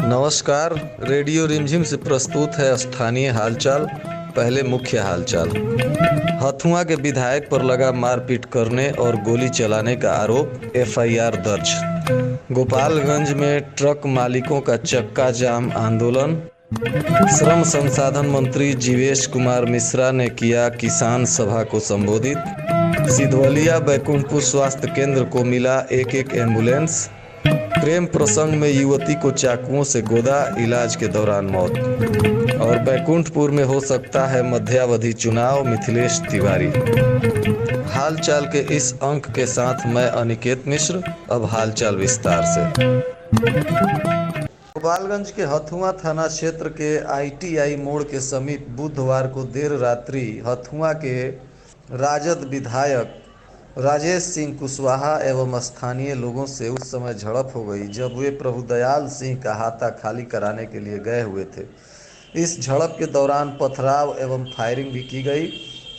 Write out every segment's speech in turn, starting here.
नमस्कार। रेडियो रिमझिम से प्रस्तुत है स्थानीय हालचाल। पहले मुख्य हालचाल। हथुआ के विधायक पर लगा मारपीट करने और गोली चलाने का आरोप, एफआईआर दर्ज। गोपालगंज में ट्रक मालिकों का चक्का जाम आंदोलन। श्रम संसाधन मंत्री जीवेश कुमार मिश्रा ने किया किसान सभा को संबोधित। सिधवलिया बैकुंठपुर स्वास्थ्य केंद्र को मिला एक एम्बुलेंस। प्रेम प्रसंग में युवती को चाकुओं से गोदा, इलाज के दौरान मौत। और बैकुंठपुर में हो सकता है मध्यावधि चुनाव, मिथिलेश तिवारी। हालचाल के इस अंक के साथ मैं अनिकेत मिश्र। अब हालचाल विस्तार से। गोपालगंज के हथुआ थाना क्षेत्र के आईटीआई मोड़ के समीप बुधवार को देर रात्रि हथुआ के राजद विधायक राजेश सिंह कुशवाहा एवं स्थानीय लोगों से उस समय झड़प हो गई जब वे प्रभुदयाल सिंह का हाथा खाली कराने के लिए गए हुए थे। इस झड़प के दौरान पथराव एवं फायरिंग भी की गई।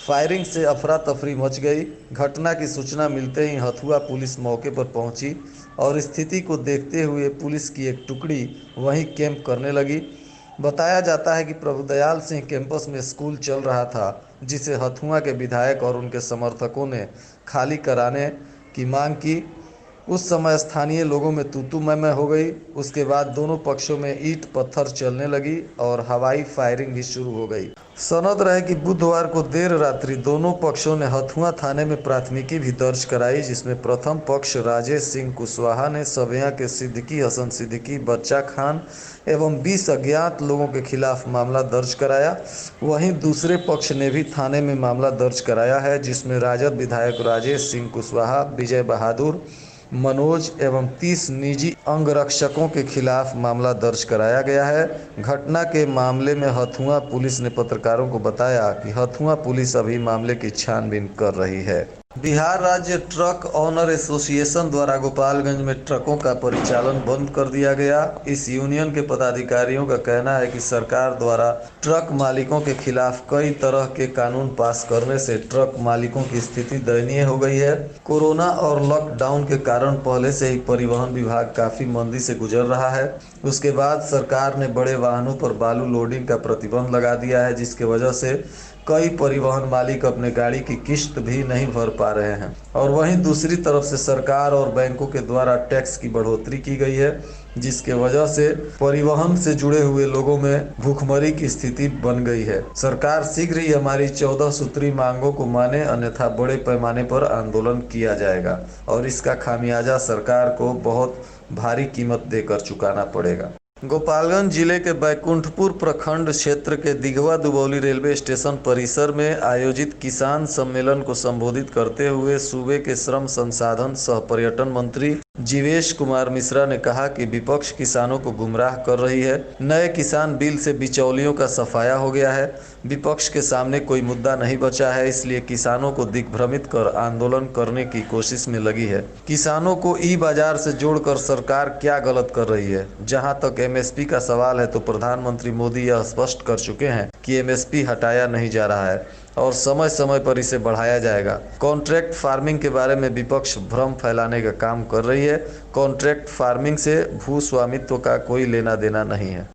फायरिंग से अफरा तफरी मच गई। घटना की सूचना मिलते ही हथुआ पुलिस मौके पर पहुंची और स्थिति को देखते हुए पुलिस की एक टुकड़ी वहीं कैंप करने लगी। बताया जाता है कि प्रभुदयाल सिंह कैंपस में स्कूल चल रहा था, जिसे हथुआ के विधायक और उनके समर्थकों ने खाली कराने की मांग की। उस समय स्थानीय लोगों में तू मैं हो गई। उसके बाद दोनों पक्षों में ईंट पत्थर चलने लगी और हवाई फायरिंग भी शुरू हो गई। सनद रहे कि बुधवार को देर रात्रि दोनों पक्षों ने हथुआ थाने में प्राथमिकी भी दर्ज कराई, जिसमें प्रथम पक्ष राजेश सिंह कुशवाहा ने सभैया के सिद्दीकी हसन सिद्दीकी, बच्चा खान एवं 20 अज्ञात लोगों के खिलाफ मामला दर्ज कराया। वहीं दूसरे पक्ष ने भी थाने में मामला दर्ज कराया है, जिसमें राजद विधायक राजेश सिंह कुशवाहा, विजय बहादुर, मनोज एवं 30 निजी अंगरक्षकों के खिलाफ मामला दर्ज कराया गया है। घटना के मामले में हथुआ पुलिस ने पत्रकारों को बताया कि हथुआ पुलिस अभी मामले की छानबीन कर रही है। बिहार राज्य ट्रक ऑनर एसोसिएशन द्वारा गोपालगंज में ट्रकों का परिचालन बंद कर दिया गया। इस यूनियन के पदाधिकारियों का कहना है कि सरकार द्वारा ट्रक मालिकों के खिलाफ कई तरह के कानून पास करने से ट्रक मालिकों की स्थिति दयनीय हो गई है। कोरोना और लॉकडाउन के कारण पहले से ही परिवहन विभाग काफी मंदी से गुजर रहा है। उसके बाद सरकार ने बड़े वाहनों पर बालू लोडिंग का प्रतिबंध लगा दिया है, जिसके वजह से कई परिवहन मालिक अपने गाड़ी की किस्त भी नहीं भर पा रहे हैं। और वहीं दूसरी तरफ से सरकार और बैंकों के द्वारा टैक्स की बढ़ोतरी की गई है, जिसके वजह से परिवहन से जुड़े हुए लोगों में भूखमरी की स्थिति बन गई है। सरकार शीघ्र ही हमारी 14 सूत्री मांगों को माने, अन्यथा बड़े पैमाने पर आंदोलन किया जाएगा और इसका खामियाजा सरकार को बहुत भारी कीमत देकर चुकाना पड़ेगा। गोपालगंज जिले के बैकुंठपुर प्रखंड क्षेत्र के दिघवा दुबौली रेलवे स्टेशन परिसर में आयोजित किसान सम्मेलन को संबोधित करते हुए सूबे के श्रम संसाधन सह पर्यटन मंत्री जीवेश कुमार मिश्रा ने कहा कि विपक्ष किसानों को गुमराह कर रही है। नए किसान बिल से बिचौलियों का सफाया हो गया है। विपक्ष के सामने कोई मुद्दा नहीं बचा है, इसलिए किसानों को दिग्भ्रमित कर आंदोलन करने की कोशिश में लगी है। किसानों को ई बाजार से जोड़कर सरकार क्या गलत कर रही है? जहां तक एमएसपी का सवाल है तो प्रधानमंत्री मोदी यह स्पष्ट कर चुके हैं कि एमएसपी हटाया नहीं जा रहा है और समय समय पर इसे बढ़ाया जाएगा। कॉन्ट्रैक्ट फार्मिंग के बारे में विपक्ष भ्रम फैलाने का काम कर रही है। कॉन्ट्रैक्ट फार्मिंग से भू स्वामित्व का कोई लेना देना नहीं है।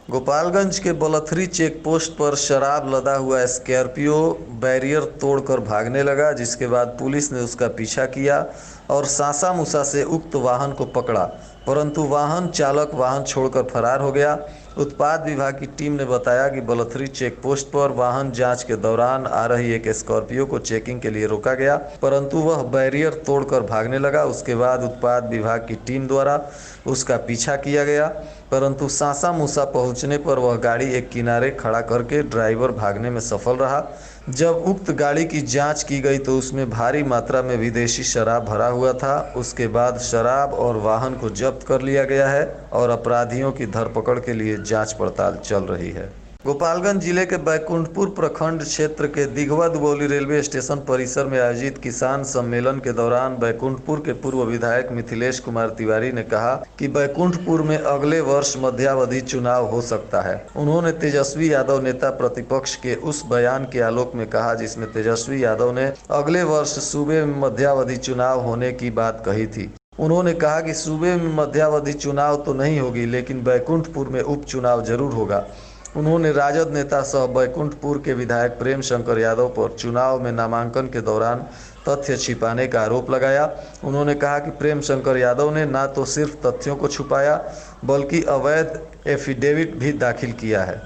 गोपालगंज के बलथरी चेक पोस्ट पर शराब लदा हुआ स्कॉर्पियो बैरियर तोड़कर भागने लगा, जिसके बाद पुलिस ने उसका पीछा किया और सासा मूसा से उक्त वाहन को पकड़ा, परंतु वाहन चालक वाहन छोड़कर फरार हो गया। उत्पाद विभाग की टीम ने बताया कि बलथरी चेक पोस्ट पर वाहन जांच के दौरान आ रही एक स्कॉर्पियो को चेकिंग के लिए रोका गया, परंतु वह बैरियर तोड़कर भागने लगा। उसके बाद उत्पाद विभाग की टीम द्वारा उसका पीछा किया गया, परंतु सासा मूसा पहुंचने पर वह गाड़ी एक किनारे खड़ा करके ड्राइवर भागने में सफल रहा। जब उक्त गाड़ी की जांच की गई तो उसमें भारी मात्रा में विदेशी शराब भरा हुआ था। उसके बाद शराब और वाहन को जब्त कर लिया गया है और अपराधियों की धरपकड़ के लिए जांच पड़ताल चल रही है। गोपालगंज जिले के बैकुंठपुर प्रखंड क्षेत्र के दिघवा दुबौली रेलवे स्टेशन परिसर में आयोजित किसान सम्मेलन के दौरान बैकुंठपुर के पूर्व विधायक मिथिलेश कुमार तिवारी ने कहा कि बैकुंठपुर में अगले वर्ष मध्यावधि चुनाव हो सकता है। उन्होंने तेजस्वी यादव नेता प्रतिपक्ष के उस बयान के आलोक में कहा जिसमें तेजस्वी यादव ने अगले वर्ष सूबे में मध्यावधि चुनाव होने की बात कही थी। उन्होंने कहा कि सूबे में मध्यावधि चुनाव तो नहीं होगी, लेकिन बैकुंठपुर में उपचुनाव जरूर होगा। उन्होंने राजद नेता सह बैकुंठपुर के विधायक प्रेम शंकर यादव पर चुनाव में नामांकन के दौरान तथ्य छिपाने का आरोप लगाया। उन्होंने कहा कि प्रेम शंकर यादव ने न तो सिर्फ तथ्यों को छुपाया बल्कि अवैध एफिडेविट भी दाखिल किया है।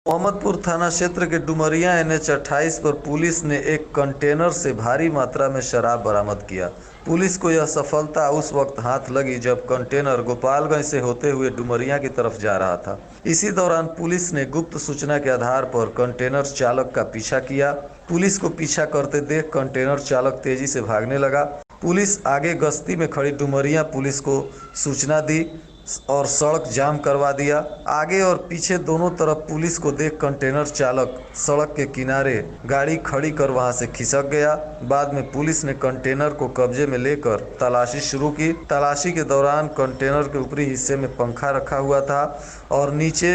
मोहम्मदपुर थाना क्षेत्र के डुमरिया NH 28 पर पुलिस ने एक कंटेनर से भारी मात्रा में शराब बरामद किया। पुलिस को यह सफलता उस वक्त हाथ लगी जब कंटेनर गोपालगंज से होते हुए डुमरिया की तरफ जा रहा था। इसी दौरान पुलिस ने गुप्त सूचना के आधार पर कंटेनर चालक का पीछा किया। पुलिस को पीछा करते देख कंटेनर चालक तेजी से भागने लगा। पुलिस आगे गश्ती में खड़ी डुमरिया पुलिस को सूचना दी और सड़क जाम करवा दिया। आगे और पीछे दोनों तरफ पुलिस को देख कंटेनर चालक सड़क के किनारे गाड़ी खड़ी कर वहां से खिसक गया। बाद में पुलिस ने कंटेनर को कब्जे में लेकर तलाशी शुरू की। तलाशी के दौरान कंटेनर के ऊपरी हिस्से में पंखा रखा हुआ था और नीचे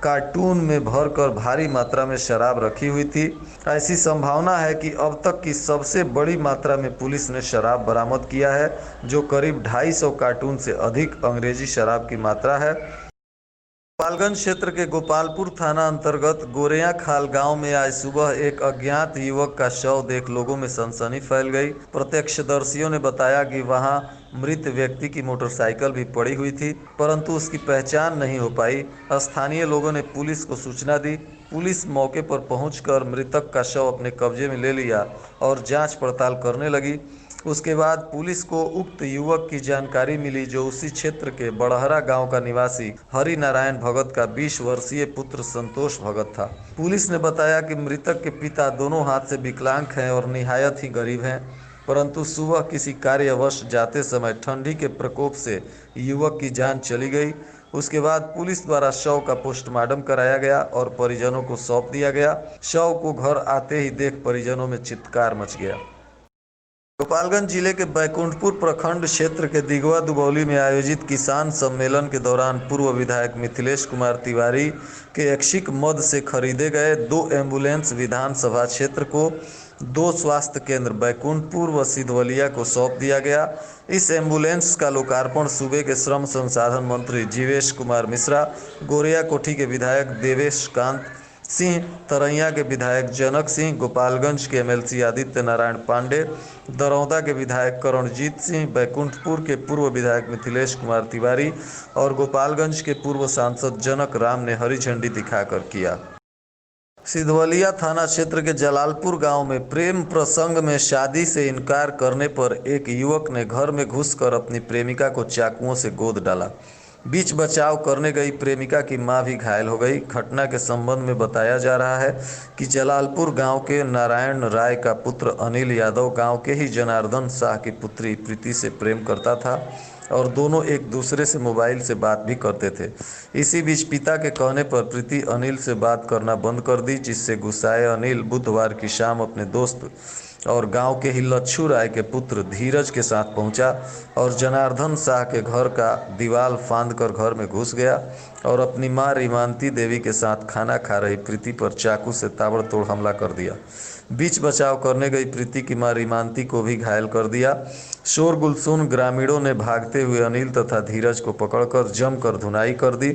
कार्टून में भरकर भारी मात्रा में शराब रखी हुई थी। ऐसी संभावना है कि अब तक की सबसे बड़ी मात्रा में पुलिस ने शराब बरामद किया है, जो करीब 250 कार्टून से अधिक अंग्रेजी शराब की मात्रा है। गोपालगंज क्षेत्र के गोपालपुर थाना अंतर्गत गोरेया खाल गांव में आज सुबह एक अज्ञात युवक का शव देख लोगों में सनसनी फैल गई। प्रत्यक्षदर्शियों ने बताया कि वहां मृत व्यक्ति की मोटरसाइकिल भी पड़ी हुई थी, परंतु उसकी पहचान नहीं हो पाई। स्थानीय लोगों ने पुलिस को सूचना दी। पुलिस मौके पर पहुंचकर मृतक का शव अपने कब्जे में ले लिया और जांच पड़ताल करने लगी। उसके बाद पुलिस को उक्त युवक की जानकारी मिली, जो उसी क्षेत्र के बड़हरा गांव का निवासी हरि नारायण भगत का 20 वर्षीय पुत्र संतोष भगत था। पुलिस ने बताया कि मृतक के पिता दोनों हाथ से विकलांग हैं और निहायत ही गरीब हैं, परंतु सुबह किसी कार्यवश जाते समय ठंडी के प्रकोप से युवक की जान चली गई। उसके बाद पुलिस द्वारा शव का पोस्टमार्टम कराया गया और परिजनों को सौंप दिया गया। शव को घर आते ही देख परिजनों में चित्कार मच गया। गोपालगंज जिले के बैकुंठपुर प्रखंड क्षेत्र के दिघवा दुबौली में आयोजित किसान सम्मेलन के दौरान पूर्व विधायक मिथिलेश कुमार तिवारी के ऐच्छिक मद से खरीदे गए 2 एम्बुलेंस विधानसभा क्षेत्र को 2 स्वास्थ्य केंद्र बैकुंठपुर व सिधवलिया को सौंप दिया गया। इस एम्बुलेंस का लोकार्पण सूबे के श्रम संसाधन मंत्री जीवेश कुमार मिश्रा, गोरेया कोठी के विधायक देवेश कांत सिंह, तरैया के विधायक जनक सिंह, गोपालगंज के MLC आदित्य नारायण पांडे, दरौदा के विधायक करणजीत सिंह, बैकुंठपुर के पूर्व विधायक मिथिलेश कुमार तिवारी और गोपालगंज के पूर्व सांसद जनक राम ने हरी झंडी दिखाकर किया। सिधवलिया थाना क्षेत्र के जलालपुर गांव में प्रेम प्रसंग में शादी से इनकार करने पर एक युवक ने घर में घुसकर अपनी प्रेमिका को चाकुओं से गोद डाला। बीच बचाव करने गई प्रेमिका की मां भी घायल हो गई। घटना के संबंध में बताया जा रहा है कि जलालपुर गांव के नारायण राय का पुत्र अनिल यादव गांव के ही जनार्दन शाह की पुत्री प्रीति से प्रेम करता था और दोनों एक दूसरे से मोबाइल से बात भी करते थे। इसी बीच पिता के कहने पर प्रीति अनिल से बात करना बंद कर दी, जिससे गुस्साए अनिल बुधवार की शाम अपने दोस्त और गांव के ही लच्छू राय के पुत्र धीरज के साथ पहुंचा और जनार्दन शाह के घर का दीवार फांद कर घर में घुस गया और अपनी मां रिमांती देवी के साथ खाना खा रही प्रीति पर चाकू से ताबड़तोड़ हमला कर दिया। बीच बचाव करने गई प्रीति की मां रिमांती को भी घायल कर दिया। शोरगुल सुन ग्रामीणों ने भागते हुए अनिल तथा धीरज को पकड़कर जमकर धुनाई कर दी।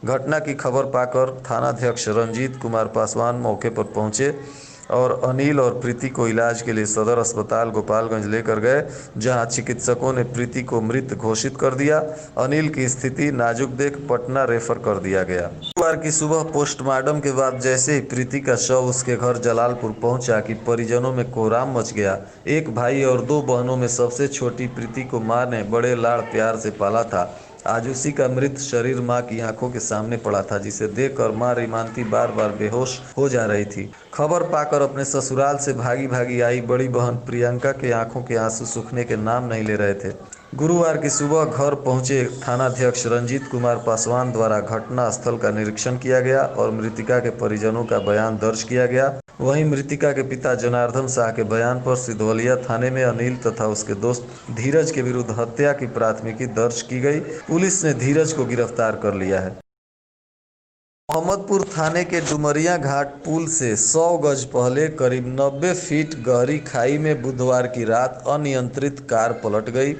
घटना की खबर पाकर थानाध्यक्ष रंजीत कुमार पासवान मौके पर पहुंचे और अनिल और प्रीति को इलाज के लिए सदर अस्पताल गोपालगंज लेकर गए, जहां चिकित्सकों ने प्रीति को मृत घोषित कर दिया। अनिल की स्थिति नाजुक देख पटना रेफर कर दिया गया। बुधवार की सुबह पोस्टमार्टम के बाद जैसे ही प्रीति का शव उसके घर जलालपुर पहुंचा कि परिजनों में कोहराम मच गया। एक भाई और 2 बहनों में सबसे छोटी प्रीति को मां ने बड़े लाड़ प्यार से पाला था आज उसी का मृत शरीर मां की आंखों के सामने पड़ा था, जिसे देखकर मां रीमांती बार बार बेहोश हो जा रही थी। खबर पाकर अपने ससुराल से भागी भागी आई बड़ी बहन प्रियंका के आंखों के आंसू सूखने के नाम नहीं ले रहे थे। गुरुवार की सुबह घर पहुंचे थानाध्यक्ष रंजीत कुमार पासवान द्वारा घटना स्थल का निरीक्षण किया गया और मृतिका के परिजनों का बयान दर्ज किया गया। वहीं मृतिका के पिता जनार्दन शाह के बयान पर सिधवलिया थाने में अनिल तथा उसके दोस्त धीरज के विरुद्ध हत्या की प्राथमिकी दर्ज की गई। पुलिस ने धीरज को गिरफ्तार कर लिया है। मोहम्मदपुर थाने के डुमरिया घाट पुल से 100 गज पहले करीब 90 फीट गहरी खाई में बुधवार की रात अनियंत्रित कार पलट गई।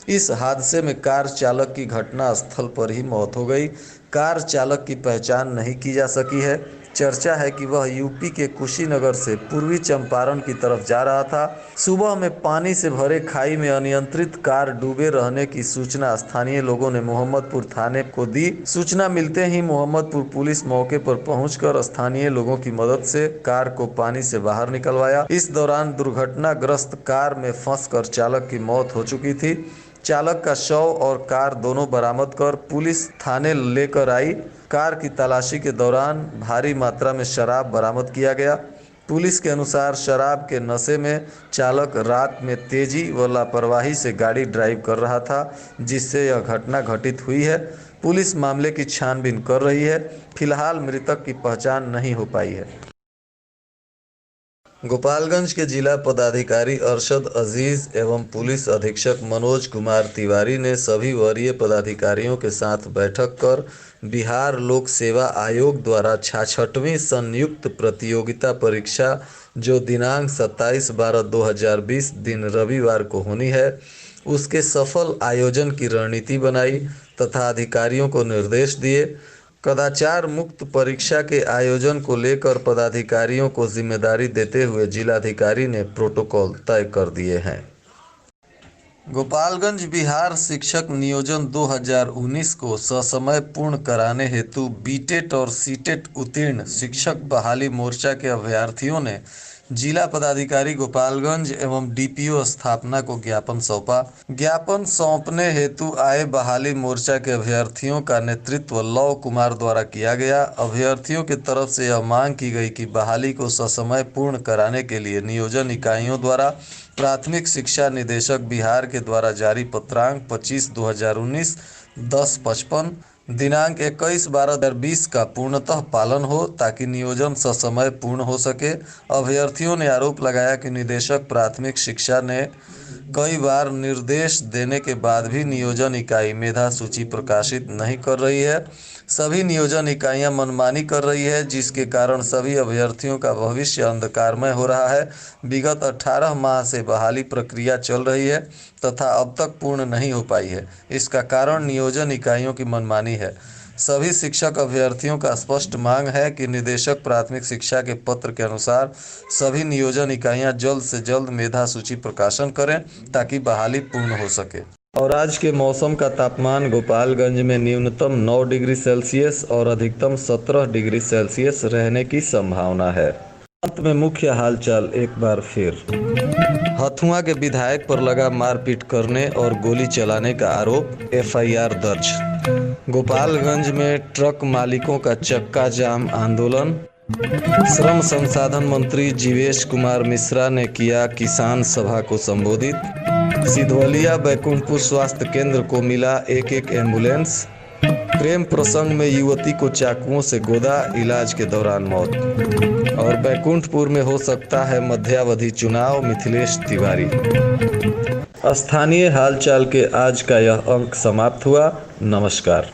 इस हादसे में कार चालक की घटना स्थल पर ही मौत हो गई। कार चालक की पहचान नहीं की जा सकी है। चर्चा है कि वह यूपी के कुशीनगर से पूर्वी चंपारण की तरफ जा रहा था। सुबह में पानी से भरे खाई में अनियंत्रित कार डूबे रहने की सूचना स्थानीय लोगों ने मोहम्मदपुर थाने को दी। सूचना मिलते ही मोहम्मदपुर पुलिस मौके पर पहुंचकर स्थानीय लोगों की मदद से कार को पानी से बाहर निकलवाया। इस दौरान दुर्घटनाग्रस्त कार में फंसकर चालक की मौत हो चुकी थी। चालक का शव और कार दोनों बरामद कर पुलिस थाने लेकर आई। कार की तलाशी के दौरान भारी मात्रा में शराब बरामद किया गया। पुलिस के अनुसार शराब के नशे में चालक रात में तेजी व लापरवाही से गाड़ी ड्राइव कर रहा था, जिससे यह घटना घटित हुई है। पुलिस मामले की छानबीन कर रही है। फिलहाल मृतक की पहचान नहीं हो पाई है। गोपालगंज के जिला पदाधिकारी अरशद अजीज एवं पुलिस अधीक्षक मनोज कुमार तिवारी ने सभी वरीय पदाधिकारियों के साथ बैठक कर बिहार लोक सेवा आयोग द्वारा 66वीं संयुक्त प्रतियोगिता परीक्षा जो दिनांक 27/12/2020 दिन रविवार को होनी है, उसके सफल आयोजन की रणनीति बनाई तथा अधिकारियों को निर्देश दिए। कदाचार मुक्त परीक्षा के आयोजन को लेकर पदाधिकारियों को जिम्मेदारी देते हुए जिलाधिकारी ने प्रोटोकॉल तय कर दिए हैं। गोपालगंज बिहार शिक्षक नियोजन 2019 को ससमय पूर्ण कराने हेतु बीटेट और सीटेट उत्तीर्ण शिक्षक बहाली मोर्चा के अभ्यर्थियों ने जिला पदाधिकारी गोपालगंज एवं डीपीओ स्थापना को ज्ञापन सौंपा। ज्ञापन सौंपने हेतु आए बहाली मोर्चा के अभ्यर्थियों का नेतृत्व लव कुमार द्वारा किया गया। अभ्यर्थियों की तरफ से यह मांग की गई कि बहाली को ससमय पूर्ण कराने के लिए नियोजन इकाइयों द्वारा प्राथमिक शिक्षा निदेशक बिहार के द्वारा जारी पत्रांक 25/2019 10:55 दिनांक 21/12/2020 का पूर्णतः पालन हो ताकि नियोजन ससमय पूर्ण हो सके। अभ्यर्थियों ने आरोप लगाया कि निदेशक प्राथमिक शिक्षा ने कई बार निर्देश देने के बाद भी नियोजन इकाई मेधा सूची प्रकाशित नहीं कर रही है। सभी नियोजन इकाइयां मनमानी कर रही है, जिसके कारण सभी अभ्यर्थियों का भविष्य अंधकारमय हो रहा है। विगत 18 माह से बहाली प्रक्रिया चल रही है तथा अब तक पूर्ण नहीं हो पाई है। इसका कारण नियोजन इकाइयों की मनमानी है। सभी शिक्षक अभ्यर्थियों का स्पष्ट मांग है कि निदेशक प्राथमिक शिक्षा के पत्र के अनुसार सभी नियोजन इकाइयां जल्द से जल्द मेधा सूची प्रकाशन करें ताकि बहाली पूर्ण हो सके। और आज के मौसम का तापमान गोपालगंज में न्यूनतम 9 डिग्री सेल्सियस और अधिकतम 17 डिग्री सेल्सियस रहने की संभावना है। अंत में मुख्य हालचाल एक बार फिर। हथुआ के विधायक पर लगा मारपीट करने और गोली चलाने का आरोप, एफआईआर दर्ज। गोपालगंज में ट्रक मालिकों का चक्का जाम आंदोलन। श्रम संसाधन मंत्री जीवेश कुमार मिश्रा ने किया किसान सभा को संबोधित। सिधवलिया बैकुंठपुर स्वास्थ्य केंद्र को मिला एक एम्बुलेंस। प्रेम प्रसंग में युवती को चाकुओं से गोदा, इलाज के दौरान मौत। और बैकुंठपुर में हो सकता है मध्यावधि चुनाव, मिथिलेश तिवारी। स्थानीय हालचाल के आज का यह अंक समाप्त हुआ। नमस्कार।